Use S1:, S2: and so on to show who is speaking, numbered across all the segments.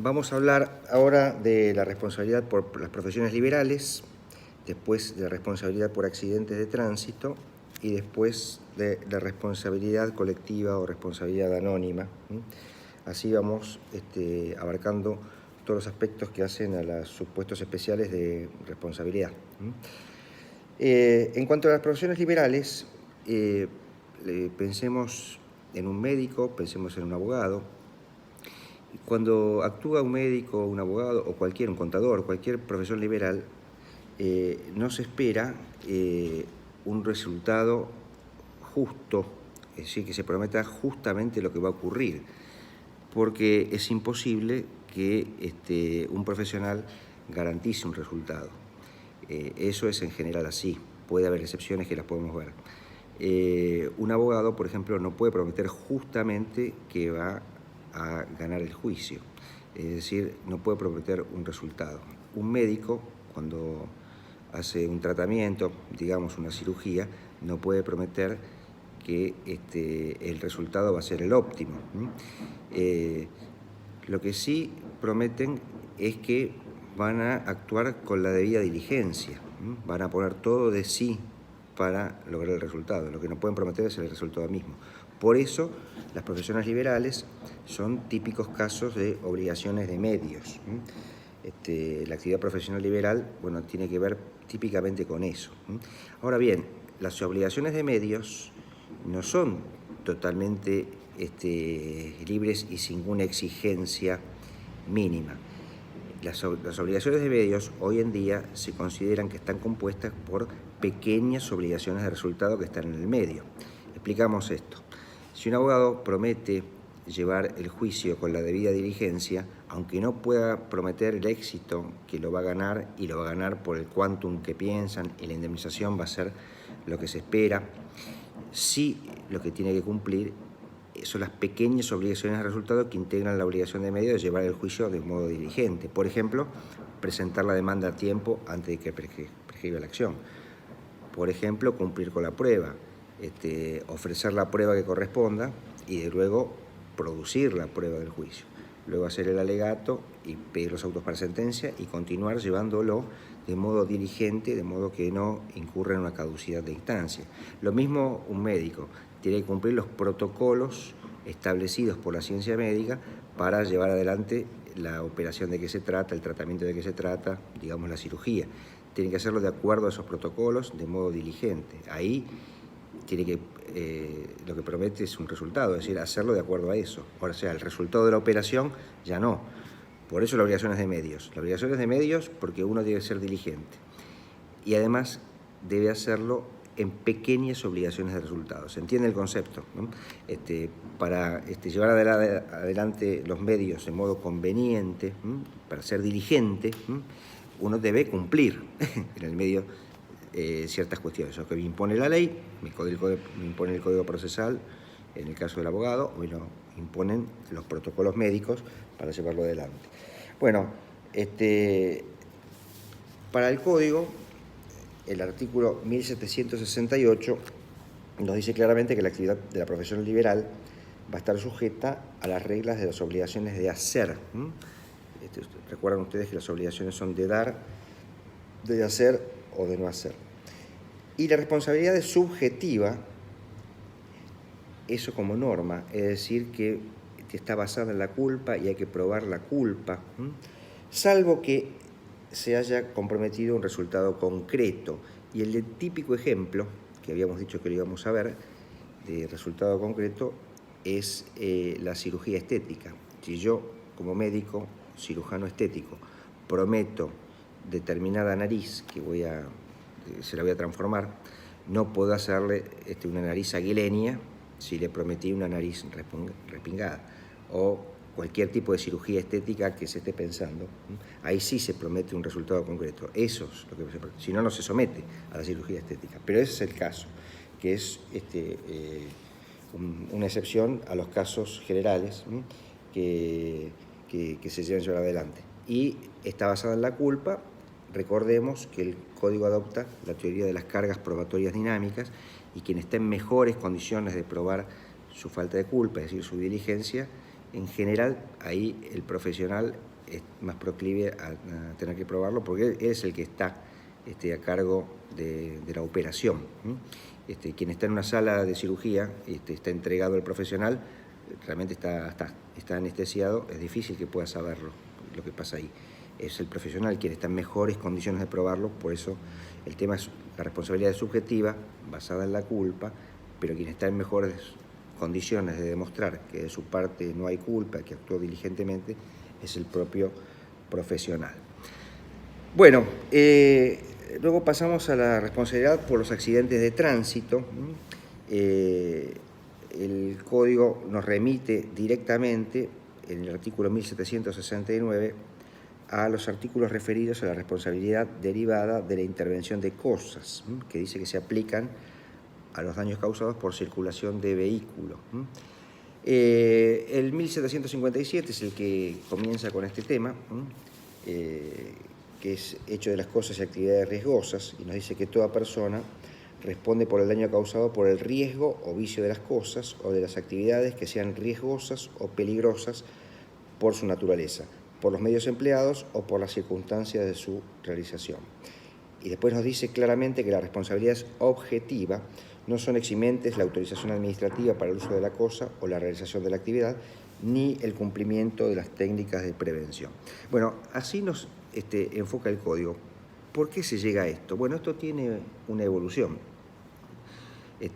S1: Vamos a hablar ahora de la responsabilidad por las profesiones liberales, después de la responsabilidad por accidentes de tránsito y después de la responsabilidad colectiva o responsabilidad anónima. Así vamos abarcando todos los aspectos que hacen a los supuestos especiales de responsabilidad. En cuanto a las profesiones liberales, pensemos en un médico, pensemos en un abogado. Cuando actúa un médico, un abogado o un contador, cualquier profesión liberal, no se espera un resultado justo, es decir, que se prometa justamente lo que va a ocurrir, porque es imposible que un profesional garantice un resultado. Eso es en general así, puede haber excepciones que las podemos ver. Un abogado, por ejemplo, no puede prometer justamente que va a ganar el juicio, es decir, no puede prometer un resultado. Un médico, cuando hace un tratamiento, digamos una cirugía, no puede prometer que el resultado va a ser el óptimo. Lo que sí prometen es que van a actuar con la debida diligencia, van a poner todo de sí para lograr el resultado. Lo que no pueden prometer es el resultado mismo. Por eso, las profesiones liberales son típicos casos de obligaciones de medios. La actividad profesional liberal, bueno, tiene que ver típicamente con eso. Ahora bien, las obligaciones de medios no son totalmente libres y sin ninguna exigencia mínima. Las obligaciones de medios hoy en día se consideran que están compuestas por pequeñas obligaciones de resultado que están en el medio. Explicamos esto. Si un abogado promete llevar el juicio con la debida diligencia, aunque no pueda prometer el éxito que lo va a ganar, y lo va a ganar por el quantum que piensan, y la indemnización va a ser lo que se espera, sí lo que tiene que cumplir son las pequeñas obligaciones de resultado que integran la obligación de medio de llevar el juicio de modo diligente. Por ejemplo, presentar la demanda a tiempo antes de que prescriba la acción. Por ejemplo, cumplir con la prueba, ofrecer la prueba que corresponda y luego producir la prueba del juicio. Luego hacer el alegato y pedir los autos para sentencia y continuar llevándolo de modo diligente, de modo que no incurra en una caducidad de instancia. Lo mismo un médico, tiene que cumplir los protocolos establecidos por la ciencia médica para llevar adelante la operación de que se trata, el tratamiento de que se trata, digamos la cirugía. Tiene que hacerlo de acuerdo a esos protocolos, de modo diligente. Ahí tiene que, lo que promete es un resultado, es decir, hacerlo de acuerdo a eso. O sea, el resultado de la operación ya no. Por eso la obligación es de medios. La obligación es de medios porque uno debe ser diligente. Y además debe hacerlo en pequeñas obligaciones de resultados. ¿Se entiende el concepto? ¿No? Para llevar adelante los medios de modo conveniente, para ser diligente, uno debe cumplir en el medio ciertas cuestiones. Eso que me impone la ley, me impone el Código Procesal, en el caso del abogado, o me lo imponen los protocolos médicos para llevarlo adelante. Bueno, para el Código, el artículo 1768 nos dice claramente que la actividad de la profesión liberal va a estar sujeta a las reglas de las obligaciones de hacer. Recuerdan ustedes que las obligaciones son de dar, de hacer o de no hacer. Y la responsabilidad es subjetiva, eso como norma, es decir, que está basada en la culpa y hay que probar la culpa, salvo que se haya comprometido un resultado concreto. Y el típico ejemplo, que habíamos dicho que lo íbamos a ver, de resultado concreto, es la cirugía estética. Si yo, como médico, cirujano estético, prometo determinada nariz que se la voy a transformar, no puedo hacerle una nariz aguileña si le prometí una nariz respingada, o cualquier tipo de cirugía estética que se esté pensando. Ahí sí se promete un resultado concreto. Eso es lo que se promete. Si no, no se somete a la cirugía estética. Pero ese es el caso, que es una excepción a los casos generales que se llevan adelante. Y está basada en la culpa. Recordemos que el Código adopta la teoría de las cargas probatorias dinámicas y quien está en mejores condiciones de probar su falta de culpa, es decir, su diligencia, En general, ahí el profesional es más proclive a tener que probarlo porque él es el que está a cargo de la operación. Quien está en una sala de cirugía está entregado al profesional, realmente está anestesiado, es difícil que pueda saber lo que pasa ahí. Es el profesional quien está en mejores condiciones de probarlo, por eso el tema es la responsabilidad subjetiva, basada en la culpa, pero quien está en mejores condiciones de demostrar que de su parte no hay culpa, que actuó diligentemente, es el propio profesional. Bueno, luego pasamos a la responsabilidad por los accidentes de tránsito. El Código nos remite directamente, en el artículo 1769, a los artículos referidos a la responsabilidad derivada de la intervención de cosas, que dice que se aplican a los daños causados por circulación de vehículos. El 1757 es el que comienza con este tema, que es hecho de las cosas y actividades riesgosas, y nos dice que toda persona responde por el daño causado por el riesgo o vicio de las cosas o de las actividades que sean riesgosas o peligrosas por su naturaleza, por los medios empleados o por las circunstancias de su realización. Y después nos dice claramente que la responsabilidad es objetiva, no son eximentes la autorización administrativa para el uso de la cosa o la realización de la actividad, ni el cumplimiento de las técnicas de prevención. Bueno, así nos enfoca el Código. ¿Por qué se llega a esto? Bueno, esto tiene una evolución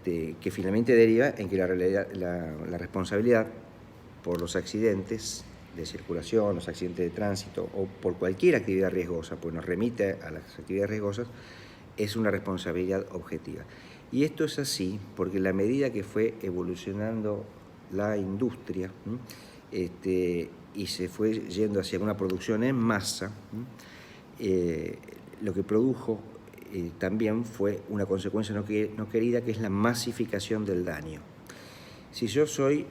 S1: que finalmente deriva en que la responsabilidad por los accidentes de circulación, los accidentes de tránsito o por cualquier actividad riesgosa, pues nos remite a las actividades riesgosas, es una responsabilidad objetiva. Y esto es así porque en la medida que fue evolucionando la industria y se fue yendo hacia una producción en masa, lo que produjo también fue una consecuencia no querida, que es la masificación del daño. Si yo soy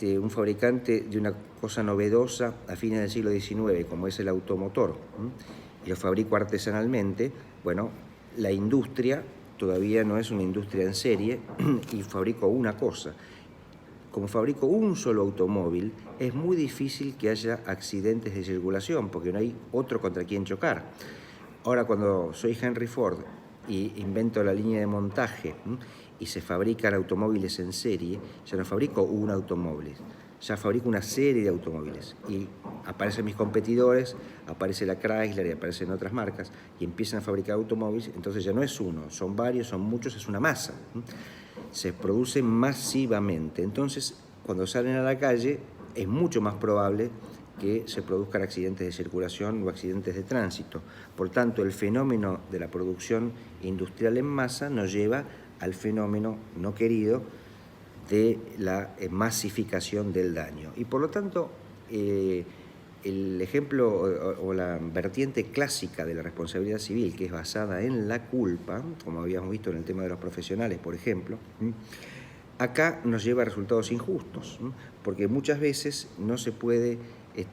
S1: un fabricante de una cosa novedosa a fines del siglo XIX, como es el automotor, y lo fabrico artesanalmente, bueno, la industria todavía no es una industria en serie y fabrico una cosa. Como fabrico un solo automóvil, es muy difícil que haya accidentes de circulación porque no hay otro contra quien chocar. Ahora, cuando soy Henry Ford y invento la línea de montaje y se fabrican automóviles en serie, ya no fabrico un automóvil, ya fabrico una serie de automóviles y aparecen mis competidores, aparece la Chrysler y aparecen otras marcas y empiezan a fabricar automóviles, entonces ya no es uno, son varios, son muchos, es una masa. Se producen masivamente, entonces cuando salen a la calle es mucho más probable que se produzcan accidentes de circulación o accidentes de tránsito. Por tanto, el fenómeno de la producción industrial en masa nos lleva al fenómeno no querido de la masificación del daño. Y por lo tanto, el ejemplo o la vertiente clásica de la responsabilidad civil, que es basada en la culpa, como habíamos visto en el tema de los profesionales, por ejemplo, acá nos lleva a resultados injustos, porque muchas veces no se puede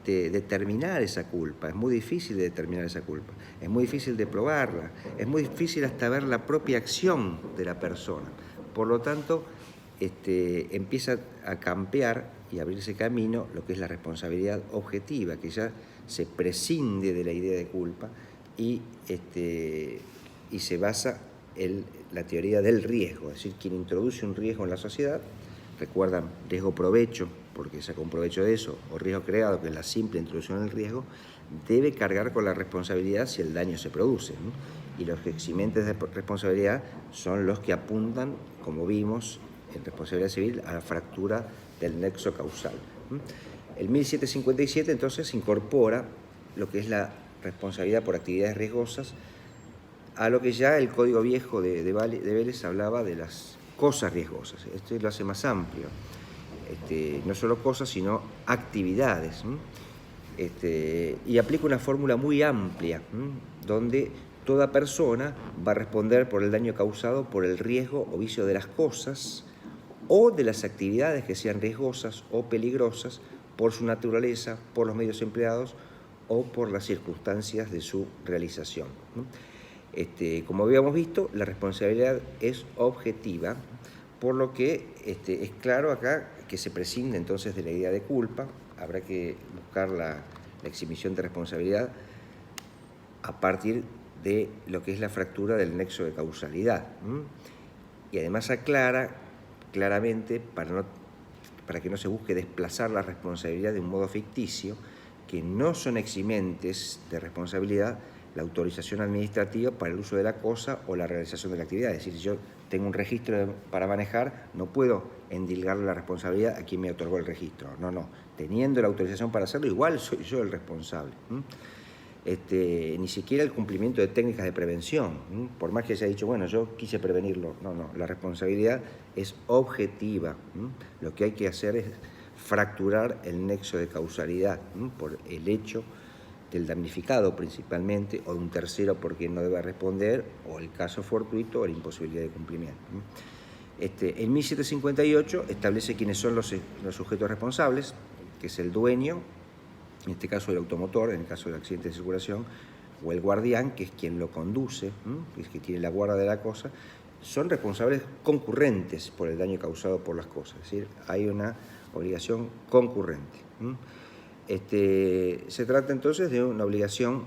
S1: determinar esa culpa, es muy difícil de determinar esa culpa, es muy difícil de probarla, es muy difícil hasta ver la propia acción de la persona. Por lo tanto, empieza a campear y abrirse camino lo que es la responsabilidad objetiva, que ya se prescinde de la idea de culpa y se basa en la teoría del riesgo, es decir, quien introduce un riesgo en la sociedad, recuerdan riesgo-provecho, porque saca un provecho de eso, o riesgo creado, que es la simple introducción del riesgo, debe cargar con la responsabilidad si el daño se produce, ¿no? Y los eximentes de responsabilidad son los que apuntan, como vimos en responsabilidad civil, a la fractura del nexo causal. El 1757 entonces incorpora lo que es la responsabilidad por actividades riesgosas a lo que ya el Código Viejo de Vélez hablaba de las cosas riesgosas. Esto lo hace más amplio. No solo cosas, sino actividades. Y aplica una fórmula muy amplia, donde toda persona va a responder por el daño causado por el riesgo o vicio de las cosas o de las actividades que sean riesgosas o peligrosas por su naturaleza, por los medios empleados o por las circunstancias de su realización. Como habíamos visto, la responsabilidad es objetiva, por lo que es claro acá que se prescinde entonces de la idea de culpa, habrá que buscar la exhibición de responsabilidad a partir de lo que es la fractura del nexo de causalidad. Y además aclara claramente, para que no se busque desplazar la responsabilidad de un modo ficticio, que no son eximentes de responsabilidad la autorización administrativa para el uso de la cosa o la realización de la actividad. Es decir, si yo tengo un registro para manejar, no puedo endilgarle la responsabilidad a quien me otorgó el registro. No. Teniendo la autorización para hacerlo, igual soy yo el responsable. Ni siquiera el cumplimiento de técnicas de prevención, por más que se haya dicho, bueno, yo quise prevenirlo. No, la responsabilidad es objetiva. Lo que hay que hacer es fracturar el nexo de causalidad por el hecho del damnificado principalmente, o de un tercero por quien no debe responder, o el caso fortuito o la imposibilidad de cumplimiento. En 1758 establece quiénes son los sujetos responsables, que es el dueño, en este caso el automotor, en el caso del accidente de circulación, o el guardián, que es quien lo conduce, que es que tiene la guarda de la cosa. Son responsables concurrentes por el daño causado por las cosas, es decir, hay una obligación concurrente. Se trata entonces de una obligación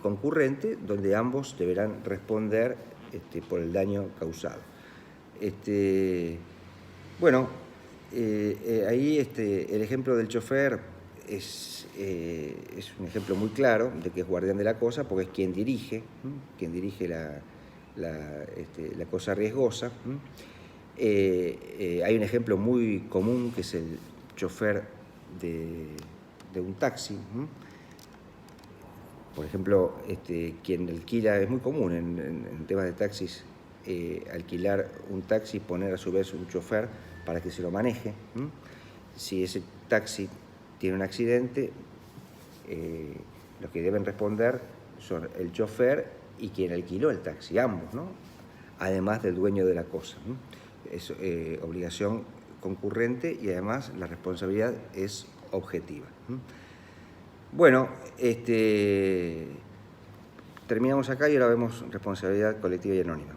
S1: concurrente, donde ambos deberán responder por el daño causado. Ahí el ejemplo del chofer es un ejemplo muy claro de que es guardián de la cosa, porque es quien dirige la cosa riesgosa. Hay un ejemplo muy común que es el chofer de un taxi. Por ejemplo, quien alquila, es muy común en temas de taxis, alquilar un taxi y poner a su vez un chofer para que se lo maneje. Si ese taxi tiene un accidente, los que deben responder son el chofer y quien alquiló el taxi, ambos, ¿no? Además del dueño de la cosa. Es obligación concurrente y además la responsabilidad es objetiva. Bueno, terminamos acá y ahora vemos responsabilidad colectiva y anónima.